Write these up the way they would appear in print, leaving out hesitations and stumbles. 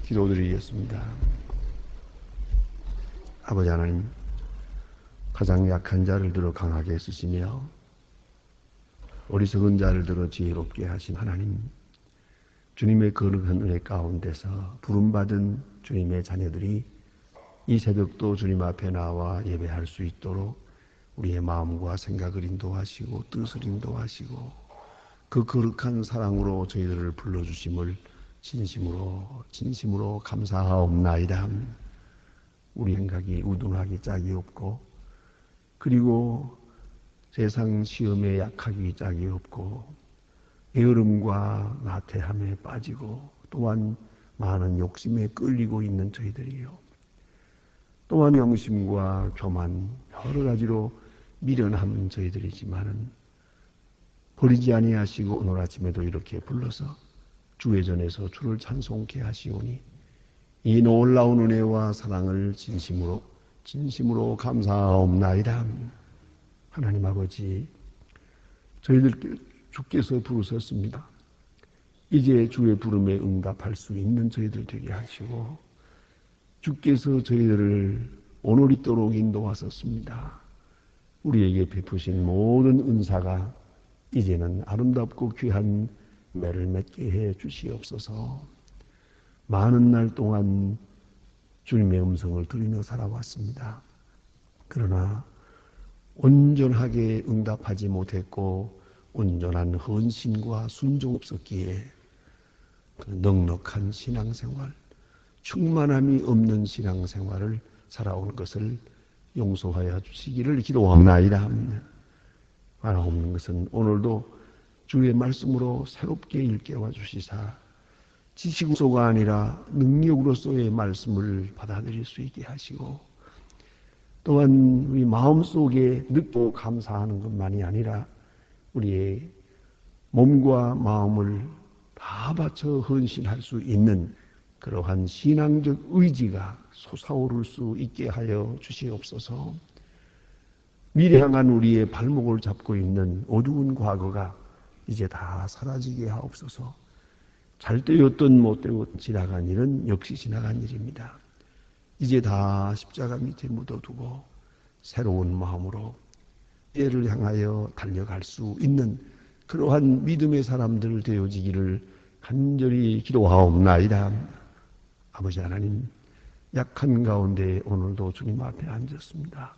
기도드리겠습니다. 아버지 하나님, 가장 약한 자를 들어 강하게 쓰시며 어리석은 자를 들어 지혜롭게 하신 하나님, 주님의 거룩한 은혜 가운데서 부름받은 주님의 자녀들이 이 새벽도 주님 앞에 나와 예배할 수 있도록 우리의 마음과 생각을 인도하시고 뜻을 인도하시고 그 거룩한 사랑으로 저희들을 불러주심을 진심으로 감사하옵나이다. 우리 생각이 우둔하기 짝이 없고, 그리고 세상 시험에 약하기 짝이 없고, 게으름과 나태함에 빠지고, 또한 많은 욕심에 끌리고 있는 저희들이요, 또한 영심과 교만 여러 가지로 미련한 저희들이지만은 버리지 아니하시고 오늘 아침에도 이렇게 불러서 주의 전에서 주를 찬송케 하시오니 이 놀라운 은혜와 사랑을 진심으로 감사하옵나이다. 하나님 아버지, 저희들 주께서 부르셨습니다. 이제 주의 부름에 응답할 수 있는 저희들 되게 하시고, 주께서 저희들을 오늘 있도록 인도하셨습니다. 우리에게 베푸신 모든 은사가 이제는 아름답고 귀한 매를 맺게 해 주시옵소서. 많은 날 동안 주님의 음성을 들으며 살아왔습니다. 그러나 온전하게 응답하지 못했고 온전한 헌신과 순종 없었기에 그 넉넉한 신앙생활, 충만함이 없는 신앙생활을 살아온 것을 용서하여 주시기를 기도하옵나이다. 바라옵는 것은 오늘도 주의 말씀으로 새롭게 일깨워 주시사 지식으로가 아니라 능력으로서의 말씀을 받아들일 수 있게 하시고, 또한 우리 마음속에 느끼고 감사하는 것만이 아니라 우리의 몸과 마음을 다 바쳐 헌신할 수 있는 그러한 신앙적 의지가 솟아오를 수 있게 하여 주시옵소서. 미래 향한 우리의 발목을 잡고 있는 어두운 과거가 이제 다 사라지게 하옵소서. 잘 되었던 못되었던 지나간 일은 역시 지나간 일입니다. 이제 다 십자가 밑에 묻어두고 새로운 마음으로 미래를 향하여 달려갈 수 있는 그러한 믿음의 사람들 되어지기를 간절히 기도하옵나이다. 아버지 하나님, 약한 가운데 오늘도 주님 앞에 앉았습니다.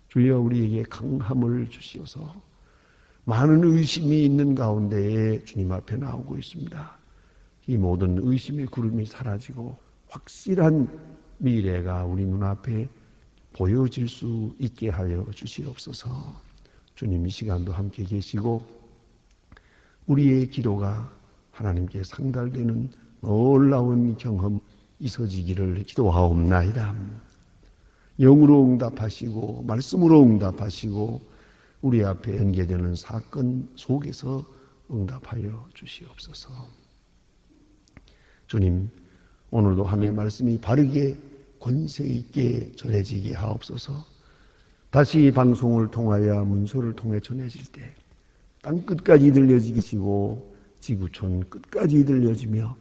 주여, 우리에게 강함을 주시어서 많은 의심이 있는 가운데에 주님 앞에 나오고 있습니다. 이 모든 의심의 구름이 사라지고 확실한 미래가 우리 눈앞에 보여질 수 있게 하여 주시옵소서. 주님, 이 시간도 함께 계시고 우리의 기도가 하나님께 상달되는 놀라운 경험 있어지기를 기도하옵나이다. 영으로 응답하시고 말씀으로 응답하시고 우리 앞에 연계되는 사건 속에서 응답하여 주시옵소서. 주님, 오늘도 하나님의 말씀이 바르게 권세 있게 전해지게 하옵소서. 다시 방송을 통하여 문서를 통해 전해질 때 땅 끝까지 들려지시고 지구촌 끝까지 들려지며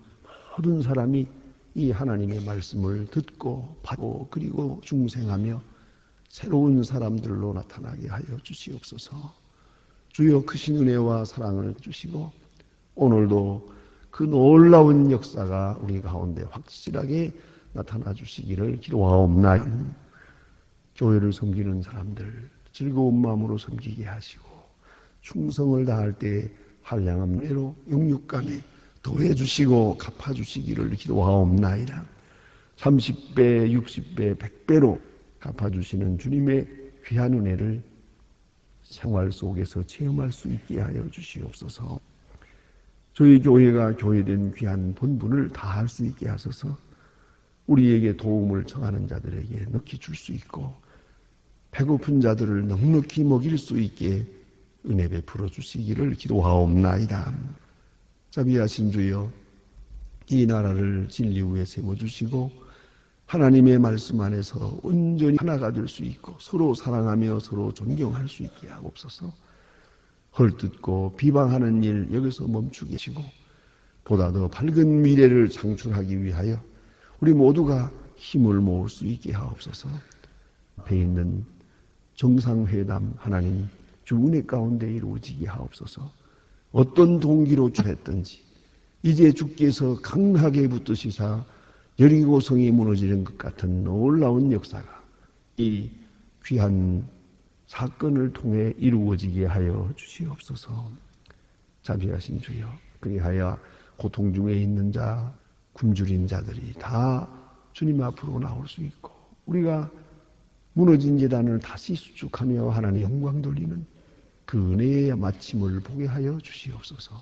모든 사람이 이 하나님의 말씀을 듣고 받고 그리고 중생하며 새로운 사람들로 나타나게 하여 주시옵소서. 주여, 크신 은혜와 사랑을 주시고 오늘도 그 놀라운 역사가 우리 가운데 확실하게 나타나 주시기를 기도하옵나이다. 교회를 섬기는 사람들 즐거운 마음으로 섬기게 하시고 충성을 다할 때 한량한 은혜로 영육간에 더해 주시고 갚아 주시기를 기도하옵나이다. 30배, 60배, 100배로 갚아 주시는 주님의 귀한 은혜를 생활 속에서 체험할 수 있게 하여 주시옵소서. 저희 교회가 교회된 귀한 본분을 다할 수 있게 하소서. 우리에게 도움을 청하는 자들에게 넉히 줄 수 있고 배고픈 자들을 넉넉히 먹일 수 있게 은혜 베풀어 주시기를 기도하옵나이다. 자비하신 주여, 이 나라를 진리 위에 세워주시고 하나님의 말씀 안에서 온전히 하나가 될 수 있고 서로 사랑하며 서로 존경할 수 있게 하옵소서. 헐뜯고 비방하는 일 여기서 멈추게 하시고 보다 더 밝은 미래를 창출하기 위하여 우리 모두가 힘을 모을 수 있게 하옵소서. 앞에 있는 정상회담 하나님 주 은혜 가운데 이루어지게 하옵소서. 어떤 동기로 주했든지 이제 주께서 강하게 붙드시사 여리고성이 무너지는 것 같은 놀라운 역사가 이 귀한 사건을 통해 이루어지게 하여 주시옵소서. 자비하신 주여, 그리하여 고통 중에 있는 자, 굶주린 자들이 다 주님 앞으로 나올 수 있고 우리가 무너진 재단을 다시 수축하며 하나님 영광 돌리는 그 은혜의 마침을 보게 하여 주시옵소서.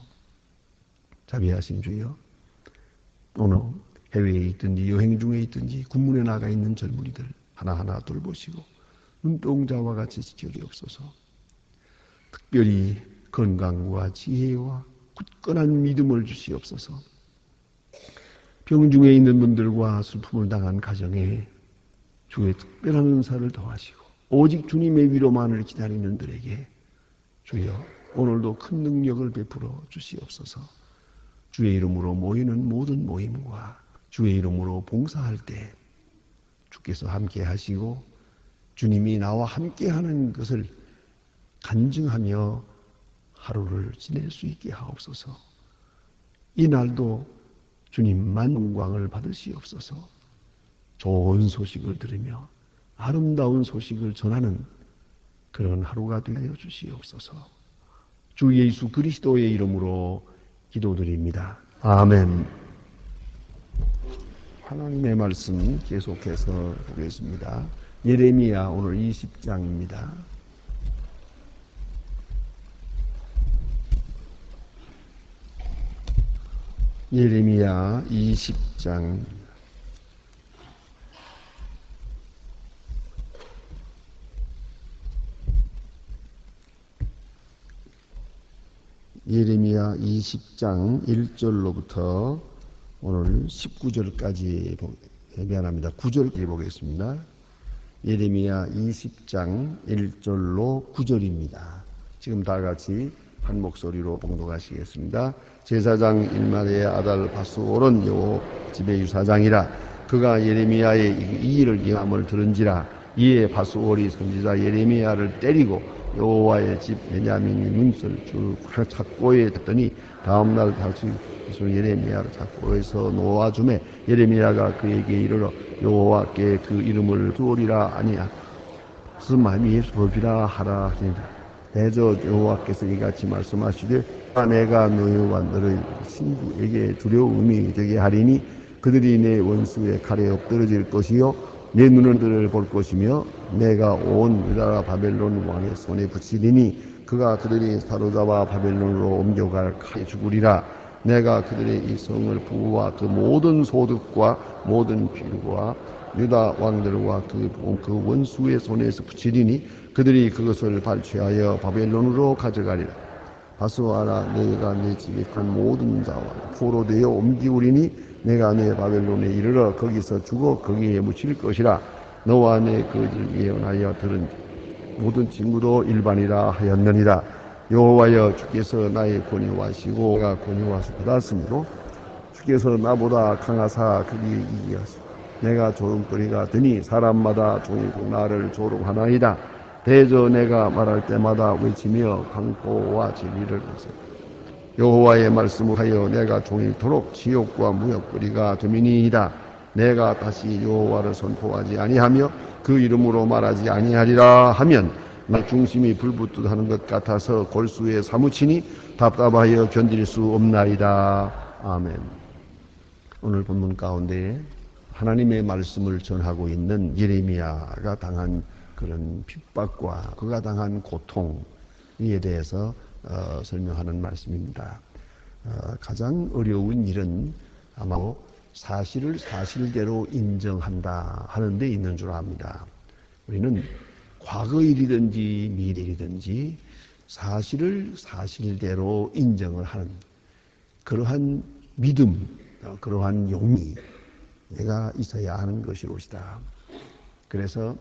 자비하신 주여, 오늘 해외에 있든지 여행 중에 있든지 군문에 나가 있는 젊은이들 하나하나 돌보시고 눈동자와 같이 지켜주옵소서. 특별히 건강과 지혜와 굳건한 믿음을 주시옵소서. 병중에 있는 분들과 슬픔을 당한 가정에 주의 특별한 은사를 더하시고 오직 주님의 위로만을 기다리는 들에게 주여 오늘도 큰 능력을 베풀어 주시옵소서. 주의 이름으로 모이는 모든 모임과 주의 이름으로 봉사할 때 주께서 함께 하시고 주님이 나와 함께 하는 것을 간증하며 하루를 지낼 수 있게 하옵소서. 이 날도 주님만 영광을 받으시옵소서. 좋은 소식을 들으며 아름다운 소식을 전하는 그런 하루가 되어 주시옵소서. 주 예수 그리스도의 이름으로 기도드립니다. 아멘. 하나님의 말씀 계속해서 보겠습니다. 예레미야 오늘 20장입니다. 예레미야 20장 예레미야 20장 1절로부터 오늘 19절까지 미안합니다. 9절까지 보겠습니다. 예레미야 20장 1절로 9절입니다. 지금 다 같이 한 목소리로 봉독하시겠습니다. 제사장 일말의 아달 바스올은 여호 집의 유사장이라. 그가 예레미야의 이 일을 예함을 들은지라. 이에 바스올이 선지자 예레미야를 때리고 여호와의 집 베냐민의 문설주 착고에 뒀더니 다음날 다시 예레미야를 착고에서 놓아주매 예레미야가 그에게 이르러 여호와께 그 이름을 두으리라 아니야 스마미의 법이라 하라 하니라. 대저 여호와께서 이같이 말씀하시되 내가 너희와 너의 친구에게 두려움이 되게 하리니 그들이 내 원수의 칼에 엎드러질 것이요 내 눈을 그들을 볼 것이며 내가 온 유다 바벨론 왕의 손에 붙이리니 그가 그들이 사로잡아 바벨론으로 옮겨갈 칼에 죽으리라. 내가 그들의 이 성을 부와 그 모든 소득과 모든 필과 유다 왕들과 그 원수의 손에서 붙이리니 그들이 그것을 발취하여 바벨론으로 가져가리라. 바스와라 내가 내 집에 간 모든 자와 포로 되어 옮기우리니 내가 내 바벨론에 이르러 거기서 죽어 거기에 묻힐 것이라. 너와 내 그들 예언하여 들은 모든 친구도 일반이라 하였느니라. 여호와여 주께서 나의 권위와시고 내가 권위와서 받았으므로 주께서 나보다 강하사 그리 이기하시고 내가 조롱거리가 되니 사람마다 종이고 나를 조롱하나이다. 대저 내가 말할 때마다 외치며 강포와 진리를 하세. 여호와의 말씀을 하여 내가 종일토록 지옥과 무역거리가 되미니이다. 내가 다시 여호와를 선포하지 아니하며 그 이름으로 말하지 아니하리라 하면 내 중심이 불붙듯 하는 것 같아서 골수에 사무치니 답답하여 견딜 수 없나이다. 아멘. 오늘 본문 가운데 하나님의 말씀을 전하고 있는 예레미야가 당한 그런 핍박과 그가 당한 고통에 대해서 설명하는 말씀입니다. 가장 어려운 일은 아마 사실을 사실대로 인정한다 하는 데 있는 줄 압니다. 우리는 과거 일이든지 미래 일이든지 사실을 사실대로 인정을 하는 그러한 믿음, 그러한 용기가 있어야 하는 것이로시다. 그래서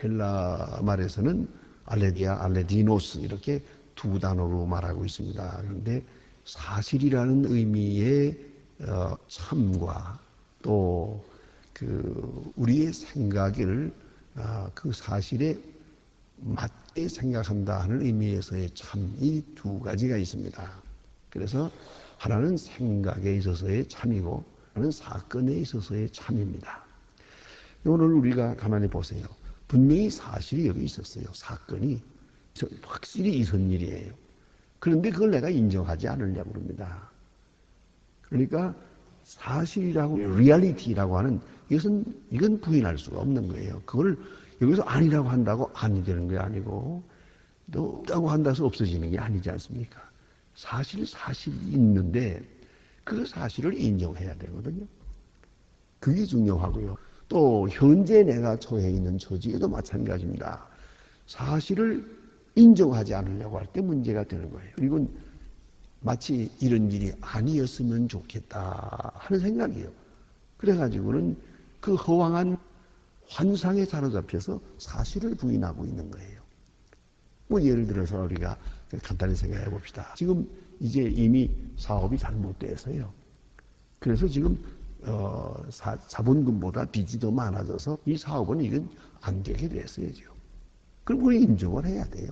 헬라 말에서는 알레디아, 알레디노스 이렇게 두 단어로 말하고 있습니다. 그런데 사실이라는 의미의 참과 또 우리의 생각을 그 사실에 맞게 생각한다 하는 의미에서의 참, 이 두 가지가 있습니다. 그래서 하나는 생각에 있어서의 참이고 하나는 사건에 있어서의 참입니다. 오늘 우리가 가만히 보세요. 분명히 사실이 여기 있었어요. 사건이 확실히 있은 일이에요. 그런데 그걸 내가 인정하지 않으려고 그럽니다. 그러니까 사실이라고, 리얼리티라고 하는 이건 부인할 수가 없는 거예요. 그걸 여기서 아니라고 한다고 아니 되는 게 아니고, 또 없다고 한다고 없어지는 게 아니지 않습니까? 사실이 있는데 그 사실을 인정해야 되거든요. 그게 중요하고요. 또 현재 내가 처해 있는 처지에도 마찬가지입니다. 사실을 인정하지 않으려고 할 때 문제가 되는 거예요. 그리고 마치 이런 일이 아니었으면 좋겠다 하는 생각이에요. 그래가지고는 그 허황한 환상에 사로잡혀서 사실을 부인하고 있는 거예요. 뭐 예를 들어서 우리가 간단히 생각해 봅시다. 지금 이제 이미 사업이 잘못돼서요. 그래서 지금 자본금보다 빚이 더 많아져서 이 사업은 이건 안 되게 됐어요. 그럼 그걸 인정을 해야 돼요.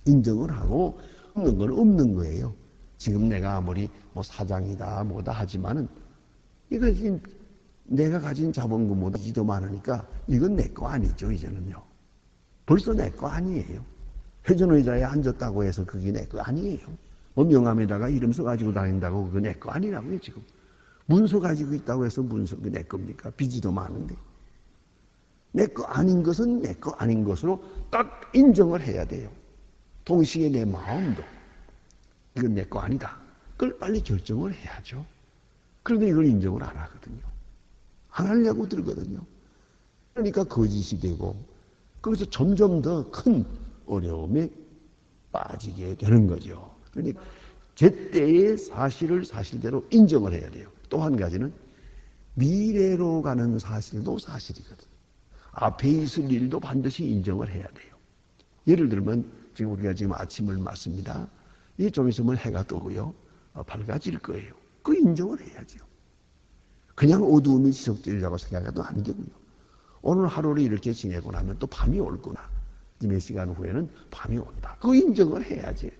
인정을 하고 없는 건 없는 거예요. 지금 내가 아무리 뭐 사장이다 뭐다 하지만은 이거 내가 가진 자본금보다 빚이 더 많으니까 이건 내 거 아니죠. 이제는요. 벌써 내 거 아니에요. 회전의자에 앉았다고 해서 그게 내 거 아니에요. 뭐 명함에다가 이름 써가지고 다닌다고 그거 내 거 아니라고요. 지금 문서 가지고 있다고 해서 문서 그게 내 겁니까? 빚이 더 많은데. 내 거 아닌 것은 내 거 아닌 것으로 딱 인정을 해야 돼요. 동시에 내 마음도 이건 내 거 아니다. 그걸 빨리 결정을 해야죠. 그런데 이걸 인정을 안 하거든요. 안 하려고 들거든요. 그러니까 거짓이 되고 거기서 점점 더 큰 어려움에 빠지게 되는 거죠. 그러니까 제때의 사실을 사실대로 인정을 해야 돼요. 또 한 가지는 미래로 가는 사실도 사실이거든요. 앞에 있을 일도 반드시 인정을 해야 돼요. 예를 들면 지금 우리가 지금 아침을 맞습니다. 이 좀 있으면 해가 뜨고요. 밝아질 거예요. 그 인정을 해야죠. 그냥 어두움이 지속되리라고 생각해도 안 되고요. 오늘 하루를 이렇게 지내고 나면 또 밤이 올구나. 몇 시간 후에는 밤이 온다. 그 인정을 해야지.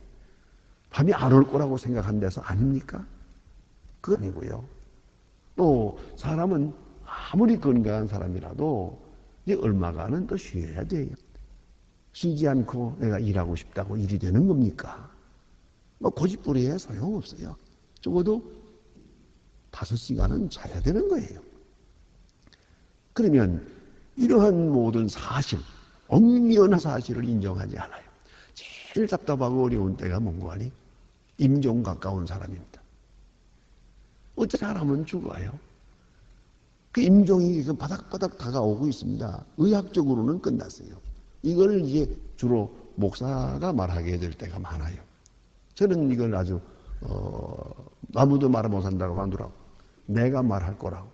밤이 안 올 거라고 생각한 데서 아닙니까? 그거 아니고요. 또 사람은 아무리 건강한 사람이라도 이제 얼마간은 또 쉬어야 돼요. 쉬지 않고 내가 일하고 싶다고 일이 되는 겁니까? 뭐 고집부리에 소용없어요. 적어도 5시간은 자야 되는 거예요. 그러면 이러한 모든 사실, 엄연한 사실을 인정하지 않아요. 제일 답답하고 어려운 때가 뭔고 하니? 임종 가까운 사람입니다. 어째 사람은 죽어요. 그 임종이 바닥바닥 다가오고 있습니다. 의학적으로는 끝났어요. 이걸 이제 주로 목사가 말하게 될 때가 많아요. 저는 이걸 아주 아무도 말 못 한다고 하더라고. 내가 말할 거라고.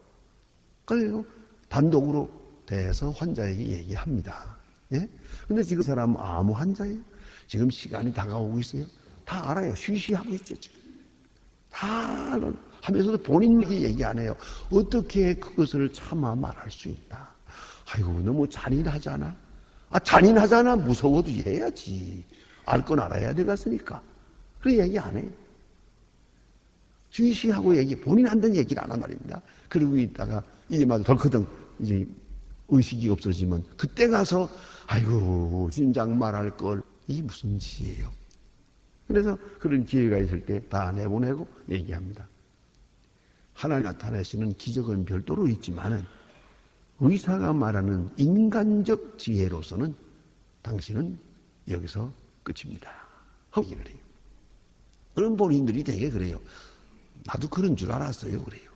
그래서 단독으로 대해서 환자에게 얘기합니다. 예? 근데 지금 사람은 아무 환자예요. 지금 시간이 다가오고 있어요. 다 알아요. 쉬쉬하고 있죠. 다 하면서도 본인에게 얘기 안 해요. 어떻게 그것을 참아 말할 수 있나. 아이고 너무 잔인하잖아. 잔인하잖아. 무서워도 해야지. 알 건 알아야 되겠으니까. 그래 얘기 안 해요. 쉬쉬하고 본인 한다는 얘기를 안 한 말입니다. 그러고 있다가 이제 막 덜커덩 이제 의식이 없어지면 그때 가서 아이고 진작 말할 걸. 이게 무슨 짓이에요. 그래서 그런 기회가 있을 때 다 내보내고 얘기합니다. 하나님 나타내시는 기적은 별도로 있지만은 의사가 말하는 인간적 지혜로서는 당신은 여기서 끝입니다. 하고 얘기를 해요. 그런 본인들이 되게 그래요. 나도 그런 줄 알았어요. 그래요.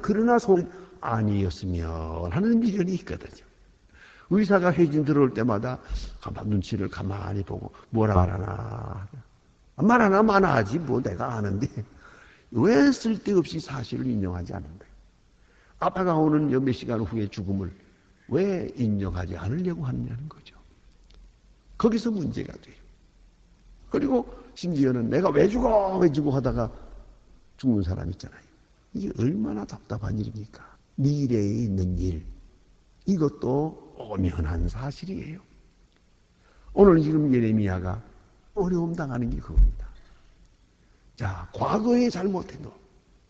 그러나 소리 아니었으면 하는 미련이 있거든요. 의사가 회진 들어올 때마다 눈치를 가만히 보고 뭐라 말하나. 말하나 마나 하지 뭐 내가 아는데 왜 쓸데없이 사실을 인정하지 않는 거예요. 아빠가 오는 몇 시간 후에 죽음을 왜 인정하지 않으려고 하느냐는 거죠. 거기서 문제가 돼요. 그리고 심지어는 내가 왜 죽어 하다가 죽는 사람 있잖아요. 이게 얼마나 답답한 일입니까? 미래에 있는 일, 이것도 엄연한 사실이에요. 오늘 지금 예레미야가 어려움 당하는 게 그겁니다. 자, 과거에 잘못해도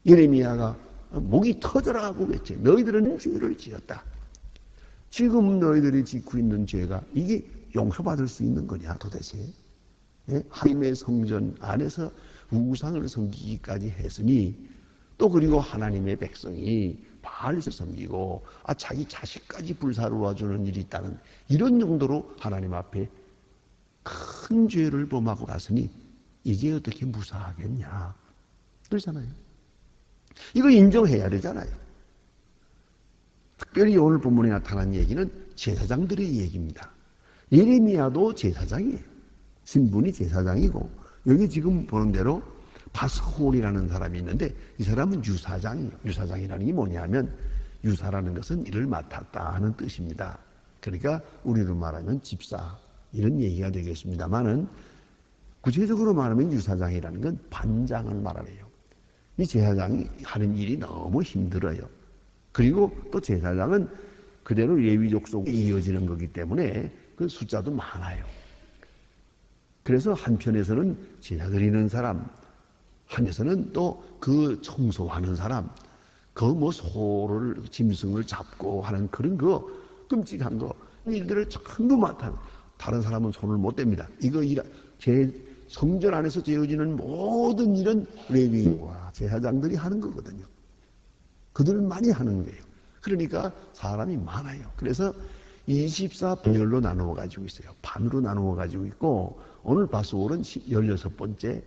예레미야가 목이 터져라고 그랬지. 너희들은 죄를 지었다. 지금 너희들이 짓고 있는 죄가 이게 용서받을 수 있는 거냐 도대체? 예? 하나님의 성전 안에서 우상을 섬기기까지 했으니, 또 그리고 하나님의 백성이 바알을 섬기고 자기 자식까지 불사르러 주는 일이 있다는, 이런 정도로 하나님 앞에 큰 죄를 범하고 났으니 이게 어떻게 무사하겠냐 그러잖아요. 이거 인정해야 되잖아요. 특별히 오늘 본문에 나타난 얘기는 제사장들의 얘기입니다. 예레미야도 제사장이에요. 신분이 제사장이고, 여기 지금 보는 대로 바스홀이라는 사람이 있는데, 이 사람은 유사장이에요. 유사장이라는 게 뭐냐면, 유사라는 것은 일을 맡았다 하는 뜻입니다. 그러니까 우리로 말하면 집사, 이런 얘기가 되겠습니다만은, 구체적으로 말하면 유사장이라는 건 반장을 말하래요. 이 제사장이 하는 일이 너무 힘들어요. 그리고 또 제사장은 그대로 레위족 속에 이어지는 거기 때문에 그 숫자도 많아요. 그래서 한편에서는 제사 드리는 사람, 한에서는 또 그 청소하는 사람, 그 뭐 소를, 짐승을 잡고 하는 그런 거, 끔찍한 거, 일들을 전부 맡아. 다른 사람은 손을 못 댑니다. 제 성전 안에서 지어지는 모든 일은 레위와 제사장들이 하는 거거든요. 그들은 많이 하는 거예요. 그러니까 사람이 많아요. 그래서 24분열로 나누어 가지고 있어요. 반으로 나누어 가지고 있고, 오늘 바스홀은 16번째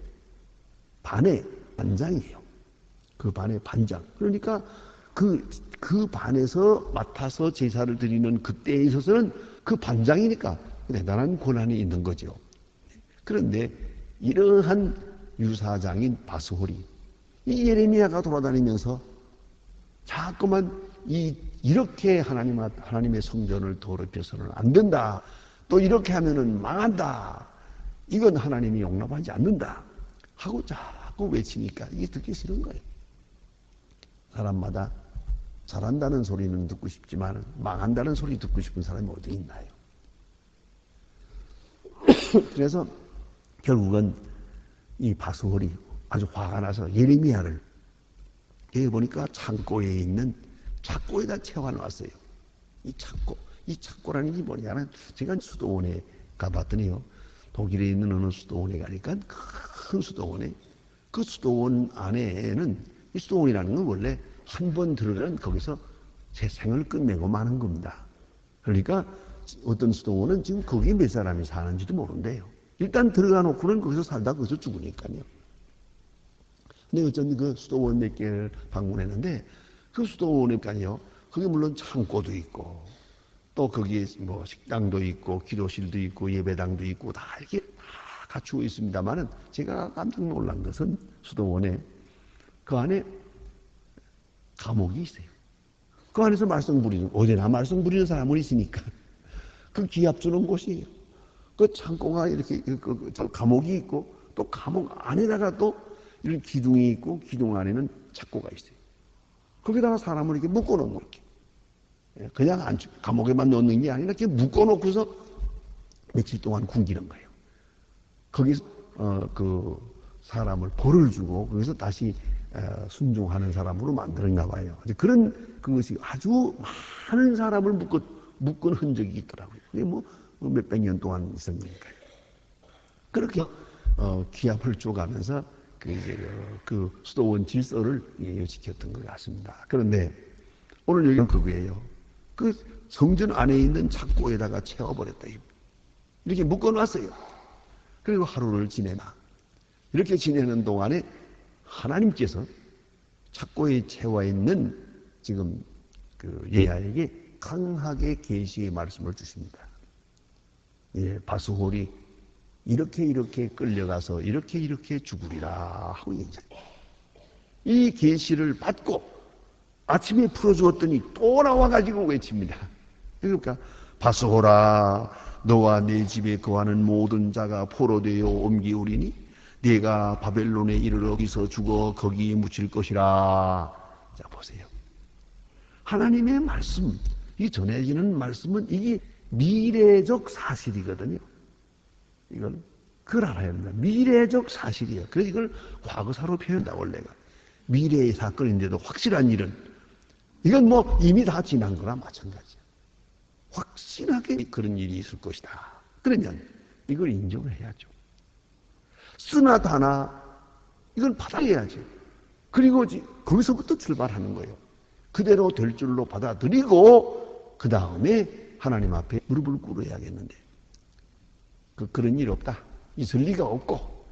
반의 반장이에요. 그 반의 반장. 그러니까 그 반에서 맡아서 제사를 드리는 그때에 있어서는 그 반장이니까 대단한 권한이 있는 거죠. 그런데 이러한 유사장인 바스홀이 이 예레미야가 돌아다니면서 자꾸만 이렇게 하나님의 성전을 더럽혀서는 안 된다. 또 이렇게 하면은 망한다. 이건 하나님이 용납하지 않는다. 하고 자꾸 외치니까 이게 듣기 싫은 거예요. 사람마다 잘한다는 소리는 듣고 싶지만 망한다는 소리 듣고 싶은 사람이 어디 있나요? 그래서 결국은 이 바스홀이 아주 화가 나서 예레미야를, 여기 보니까 창고에 있는 착고에다 채워놨어요. 이 착고라는 게 뭐냐면, 제가 수도원에 가봤더니요, 독일에 있는 어느 수도원에 가니까 큰 수도원에, 그 수도원 안에는, 이 수도원이라는 건 원래 한 번 들어가면 거기서 제 생을 끝내고 마는 겁니다. 그러니까 어떤 수도원은 지금 거기 몇 사람이 사는지도 모른대요. 일단 들어가 놓고는 거기서 살다 거기서 죽으니까요. 근데 어쩐 그 수도원 몇 개를 방문했는데, 그 수도원에까지요, 거기 물론 창고도 있고, 또 거기에 뭐 식당도 있고, 기도실도 있고, 예배당도 있고, 다 이렇게 다 갖추고 있습니다만은, 제가 깜짝 놀란 것은 수도원에 그 안에 감옥이 있어요. 그 안에서 말씀 부리는, 어디나 말씀 부리는 사람은 있으니까 그 기합 주는 곳이에요. 그 창고가 이렇게 감옥이 있고, 또 감옥 안에다가 또 이런 기둥이 있고, 기둥 안에는 착고가 있어요. 거기다가 사람을 이렇게 묶어놓은 거예요. 그냥 감옥에만 넣는 게 아니라 이렇게 묶어놓고서 며칠 동안 굶기는 거예요. 거기서 그 사람을 벌을 주고 거기서 다시 순종하는 사람으로 만드는가 봐요. 그런 그것이 아주 많은 사람을 묶은 흔적이 있더라고요. 그게 뭐 몇백 년 동안 있었으니까요. 그렇게 기합을 쪼가면서 그 수도원 질서를 지켰던 것 같습니다. 그런데 오늘 여기는 그거예요. 그 성전 안에 있는 착고에다가 채워버렸다. 이렇게 묶어놨어요. 그리고 하루를 지내나. 이렇게 지내는 동안에 하나님께서 착고에 채워 있는 지금 그 예야에게 강하게 계시의 말씀을 주십니다. 예, 바스홀이 이렇게 끌려가서 이렇게 죽으리라 하고 얘기해요. 이 계시를 받고 아침에 풀어주었더니 또 나와가지고 외칩니다. 그러니까 바스홀아, 너와 네 집에 거하는 모든 자가 포로되어 옮기우리니 네가 바벨론에 이르러 거기서 죽어 거기 묻힐 것이라. 자, 보세요. 하나님의 말씀, 이 전해지는 말씀은 이게 미래적 사실이거든요. 그걸 알아야 된다. 미래적 사실이에요. 그래서 이걸 과거사로 표현한다, 원래가. 미래의 사건인데도 확실한 일은, 이건 뭐 이미 다 지난 거나 마찬가지야. 확실하게 그런 일이 있을 것이다. 그러면 이걸 인정을 해야죠. 쓰나 다나 이건 받아야죠. 그리고 거기서부터 출발하는 거예요. 그대로 될 줄로 받아들이고 그 다음에 하나님 앞에 무릎을 꿇어야겠는데 그런 일 없다. 있을 리가 없고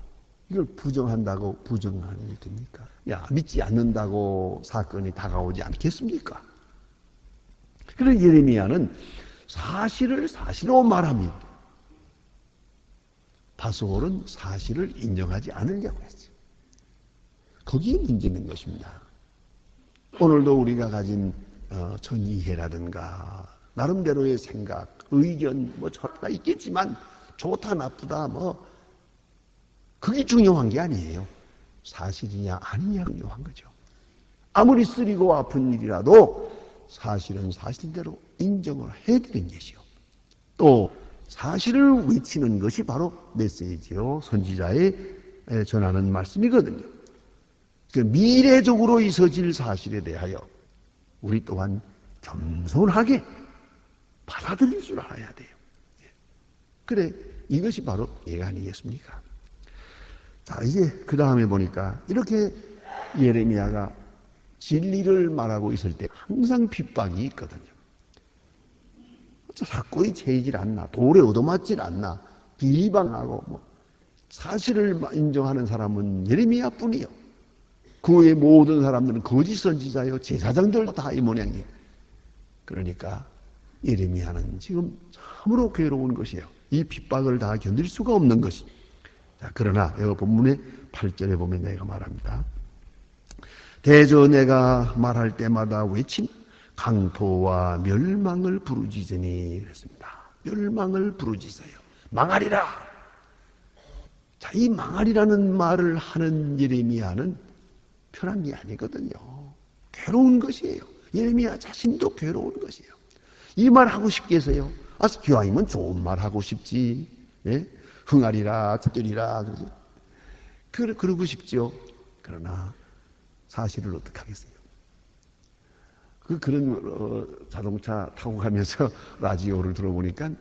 이걸 부정한다고 부정하는 일 됩니까? 야, 믿지 않는다고 사건이 다가오지 않겠습니까? 그래서 예레미야는 사실을 사실로 말합니다. 바솔은 사실을 인정하지 않으려고 했어요. 거기에 문제 있는 것입니다. 오늘도 우리가 가진 전이해라든가 나름대로의 생각, 의견 뭐 저다 있겠지만 좋다 나쁘다 뭐 그게 중요한 게 아니에요. 사실이냐 아니냐 중요한 거죠. 아무리 쓰리고 아픈 일이라도 사실은 사실대로 인정을 해드리는 것이요. 또 사실을 외치는 것이 바로 메시지요. 선지자의 전하는 말씀이거든요. 그 미래적으로 있어질 사실에 대하여 우리 또한 겸손하게 받아들일 줄 알아야 돼요. 그래, 이것이 바로 예가 아니겠습니까? 자, 이제 그 다음에 보니까 이렇게 예레미야가 진리를 말하고 있을 때 항상 핍박이 있거든요. 사건이 채이질 않나, 돌에 얻어맞질 않나, 비방하고 뭐 사실을 인정하는 사람은 예레미야 뿐이요. 그 외의 모든 사람들은 거짓 선지자요, 제사장들도 다 이 모양이에요. 그러니까 예레미야는 지금 참으로 괴로운 것이에요. 이 핍박을 다 견딜 수가 없는 것이. 자, 그러나 여기 본문의 8절에 보면 내가 말합니다. 대저 내가 말할 때마다 외친 강포와 멸망을 부르짖으니 그랬습니다. 멸망을 부르짖어요. 망하리라. 자, 이 망하리라는 말을 하는 예레미야는 편한 게 아니거든요. 괴로운 것이에요. 예레미야 자신도 괴로운 것이에요. 이 말 하고 싶겠어요? 아, 기왕이면 좋은 말 하고 싶지. 예? 흥하리라, 특별이라 그러고 싶죠. 그러나 사실을 어떻게 하겠어요? 그런 자동차 타고 가면서 라디오를 들어보니까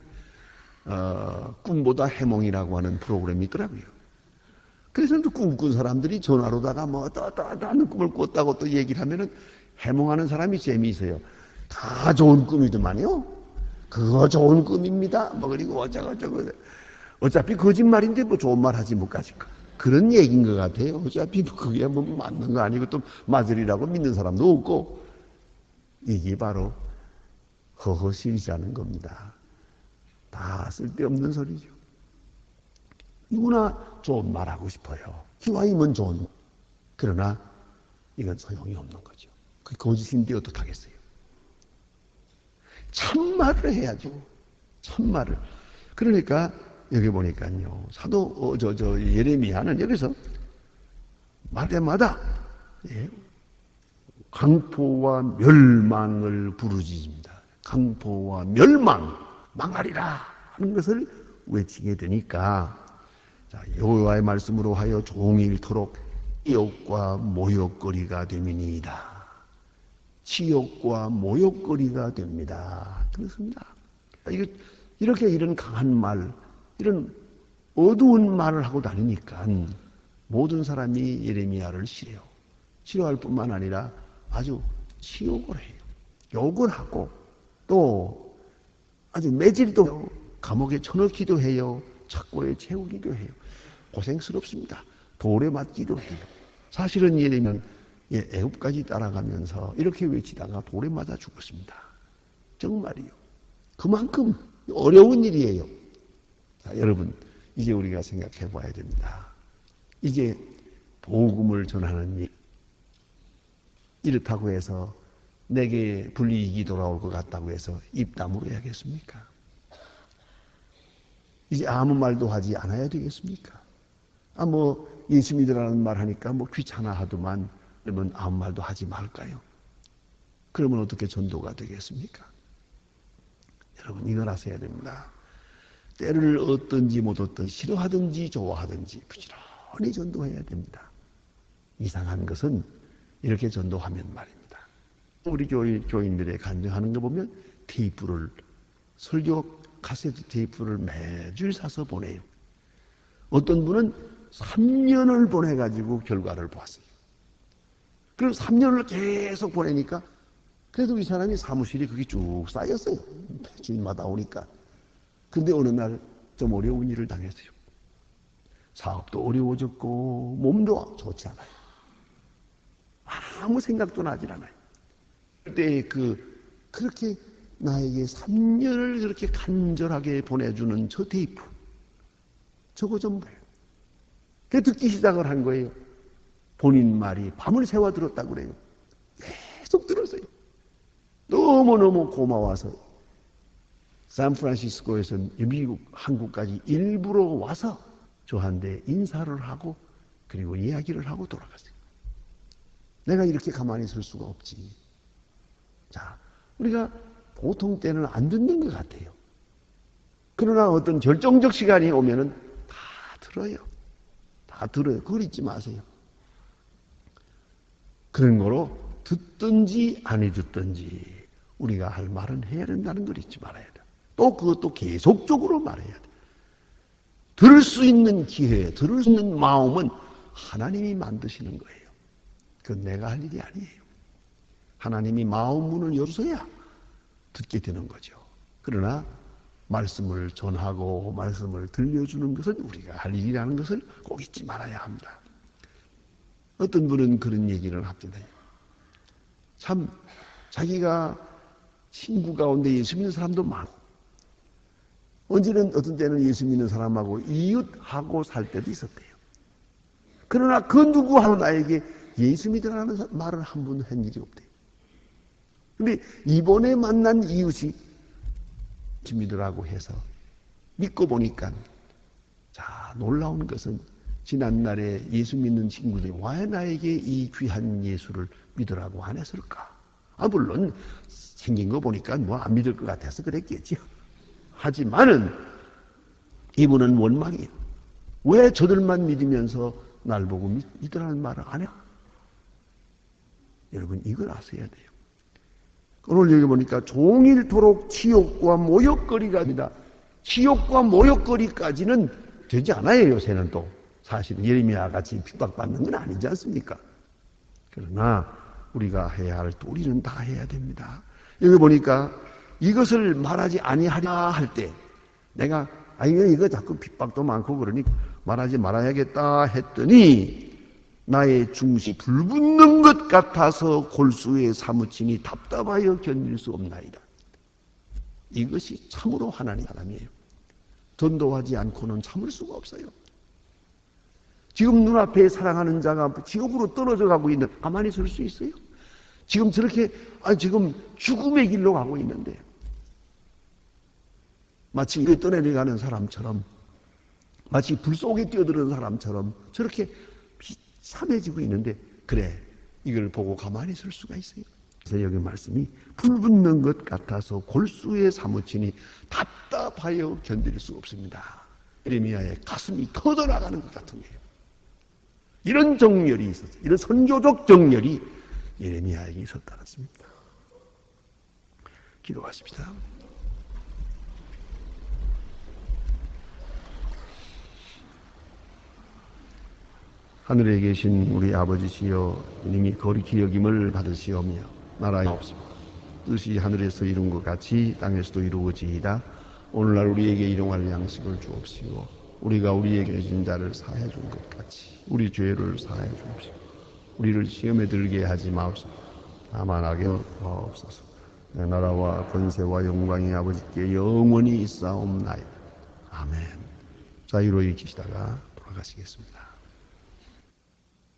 꿈보다 해몽이라고 하는 프로그램이 있더라고요. 그래서 또 꿈꾼 사람들이 전화로다가 뭐 하는 꿈을 꿨다고 또 얘기를 하면은 해몽하는 사람이 재미있어요. 다 좋은 꿈이더만요. 그거 좋은 꿈입니다. 뭐 그리고 어쩌고 어차피 거짓말인데 뭐 좋은 말 하지 못까지 그런 얘기인 것 같아요. 어차피 그게 뭐 맞는 거 아니고 또 맞으리라고 믿는 사람도 없고 이게 바로 허허실이라는 겁니다. 다 쓸데없는 소리죠. 누구나 좋은 말 하고 싶어요. 기왕이면 좋은 말. 그러나 이건 소용이 없는 거죠. 그게 거짓인데 어떡하겠어요. 참말을 해야죠. 참말을. 그러니까 여기 보니까요. 사도 예레미야는 여기서 말 때마다 강포와 멸망을 부르짖습니다. 강포와 멸망, 망하리라 하는 것을 외치게 되니까 여호와의 말씀으로 하여 종일토록 이욕과 모욕거리가 됨이니이다. 치욕과 모욕거리가 됩니다. 그렇습니다. 이렇게 이런 강한 말, 이런 어두운 말을 하고 다니니까 모든 사람이 예레미야를 싫어요. 싫어할 뿐만 아니라 아주 치욕을 해요. 욕을 하고 또 아주 매질도 해요. 감옥에 쳐넣기도 해요. 착고에 채우기도 해요. 고생스럽습니다. 돌에 맞기도 해요. 사실은 예레미야는 애굽까지 따라가면서 이렇게 외치다가 돌에 맞아 죽었습니다. 정말이요. 그만큼 어려운 일이에요. 자, 여러분, 이제 우리가 생각해 봐야 됩니다. 이제 복음을 전하는 일, 이렇다고 해서 내게 불이익이 돌아올 것 같다고 해서 입 다물어야겠습니까? 이제 아무 말도 하지 않아야 되겠습니까? 예수 믿으라는 말 하니까 귀찮아 하더만 그러면 아무 말도 하지 말까요? 그러면 어떻게 전도가 되겠습니까? 여러분, 이걸 아셔야 됩니다. 때를 얻든지 못 얻든지 싫어하든지 좋아하든지 부지런히 전도해야 됩니다. 이상한 것은 이렇게 전도하면 말입니다. 우리 교인들의 간증하는 거 보면 설교 카세트 테이프를 매주 사서 보내요. 어떤 분은 3년을 보내가지고 결과를 보았어요. 그럼 3년을 계속 보내니까 그래도 이 사람이 사무실이 그게 쭉 쌓였어요. 주인마다 오니까. 근데 어느 날 좀 어려운 일을 당했어요. 사업도 어려워졌고 몸도 좋지 않아요. 아무 생각도 나질 않아요. 그때 그렇게 나에게 3년을 그렇게 간절하게 보내주는 저 테이프, 저거 좀 봐요. 그 듣기 시작을 한 거예요. 본인 말이 밤을 새워 들었다고 그래요. 계속 들었어요. 너무너무 고마워서 샌프란시스코에서 미국, 한국까지 일부러 와서 저한테 인사를 하고 그리고 이야기를 하고 돌아갔어요. 내가 이렇게 가만히 설 수가 없지. 자, 우리가 보통 때는 안 듣는 것 같아요. 그러나 어떤 결정적 시간이 오면은 다 들어요. 다 들어요. 그걸 잊지 마세요. 그런 거로 듣든지 아니 듣든지 우리가 할 말은 해야 된다는 걸 잊지 말아야 돼. 또 그것도 계속적으로 말해야 돼. 들을 수 있는 기회, 들을 수 있는 마음은 하나님이 만드시는 거예요. 그건 내가 할 일이 아니에요. 하나님이 마음 문을 열어서야 듣게 되는 거죠. 그러나 말씀을 전하고 말씀을 들려주는 것은 우리가 할 일이라는 것을 꼭 잊지 말아야 합니다. 어떤 분은 그런 얘기를 합니다. 참 자기가 친구 가운데 예수 믿는 사람도 많고 언제는 어떤 때는 예수 믿는 사람하고 이웃하고 살 때도 있었대요. 그러나 그 누구하고 나에게 예수 믿으라는 말을 한 번 한 일이 없대요. 근데 이번에 만난 이웃이 예수 믿으라고 해서 믿고 보니까 자, 놀라운 것은 지난날에 예수 믿는 친구들이 왜 나에게 이 귀한 예수를 믿으라고 안 했을까? 물론 생긴 거 보니까 뭐 안 믿을 것 같아서 그랬겠죠. 하지만은 이분은 원망이에요. 왜 저들만 믿으면서 날 보고 믿으라는 말을 안 해? 여러분, 이걸 아셔야 돼요. 오늘 여기 보니까 종일토록 치욕과 모욕거리가 아니다. 치욕과 모욕거리까지는 되지 않아요. 요새는 또 사실 예레미야 같이 핍박받는 건 아니지 않습니까? 그러나 우리가 해야 할 도리는 다 해야 됩니다. 여기 보니까 이것을 말하지 아니하랴 할 때 내가 이거 자꾸 핍박도 많고 그러니 말하지 말아야겠다 했더니 나의 중시 불붙는 것 같아서 골수에 사무치니 답답하여 견딜 수 없나이다. 이것이 참으로 하나님 사람이에요. 전도하지 않고는 참을 수가 없어요. 지금 눈앞에 사랑하는 자가 지옥으로 떨어져 가고 있는, 가만히 설 수 있어요? 지금 저렇게 지금 죽음의 길로 가고 있는데 마치 이거 떠내려가는 사람처럼, 마치 불 속에 뛰어드는 사람처럼 저렇게 비참해지고 있는데, 그래, 이걸 보고 가만히 설 수가 있어요? 그래서 여기 말씀이 불붙는 것 같아서 골수에 사무치니 답답하여 견딜 수 없습니다. 예레미야의 가슴이 터져나가는 것 같은 거예요. 이런 정열이 있었어요. 이런 선교적 정열이 예레미야에게 있었다는 것입니다. 기도하십시다. 하늘에 계신 우리 아버지시여, 님이 거룩히 여김을 받으시오며 나라에 없습니다. 뜻이 하늘에서 이룬 것 같이 땅에서도 이루어지이다. 오늘날 우리에게 일용할 양식을 주옵시고 우리가 우리에게 진 자를 사해 준 것 같이 우리 죄를 사해 주옵시고 우리를 시험에 들게 하지 마옵소서. 다만 악에 없어서 나라와 권세와 영광이 아버지께 영원히 있사옵나이다. 아멘. 자유로이 계시다가 돌아가시겠습니다.